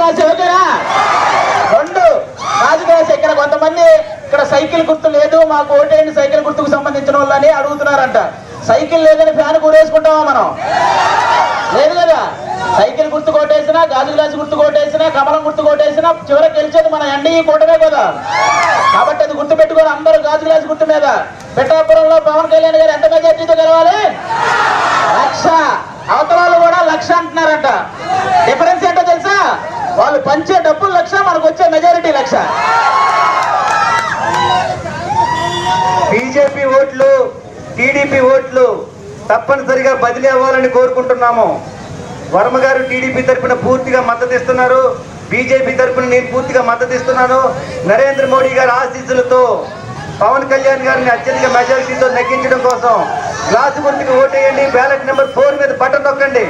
Glass ఓకేనా? 2 గాజు glass. ఇక్కడ కొంతమంది ఇక్కడ సైకిల్ గుర్తు లేదు మాకు ఓటేయండి సైకిల్ గుర్తుకు సంబంధించిన వాళ్ళని అడుగుతున్నారంట. సైకిల్ లేదని ఫ్యాన్ కూరేసుకుంటామా మనం? లేదు కదా. సైకిల్ గుర్తు కొట్టేసినా, గాజు గ్లాసు గుర్తు కొట్టేసినా, కమలం గుర్తు కొట్టేసినా చివరికి గెలిచేది మన ఎన్డీఏ కూటమే కదా. కాబట్టి అది గుర్తు పెట్టుకొని అందరూ గాజు గ్లాసు గుర్తు మీద. పిఠాపురంలో పవన్ కళ్యాణ్ గారు ఎంత మెజార్టీతో గెలవాలి? 1,00,000. అవతల వాళ్ళు కూడా 1,00,000 అంటున్నారంట. డిఫరెన్స్ ఏంటో తెలుసా? వాళ్ళు పంచే డబ్బులు 1,00,000, మనకు వచ్చే మెజారిటీ 1,00,000. బీజేపీ ఓట్లు, టీడీపీ ఓట్లు తప్పనిసరిగా బదిలీ అవ్వాలని కోరుకుంటున్నాము. వర్మ గారు టీడీపీ తరఫున పూర్తిగా మద్దతు ఇస్తున్నారు. బీజేపీ తరఫున నేను పూర్తిగా మద్దతు ఇస్తున్నాను. నరేంద్ర మోడీ గారి ఆశీస్సులతో పవన్ కళ్యాణ్ గారిని అత్యధిక మెజారిటీతో నెగ్గించడం కోసం గ్లాసు గుర్తుకు ఓటేయండి. బ్యాలెట్ నెంబర్ 4 మీద బటన్ నొక్కండి.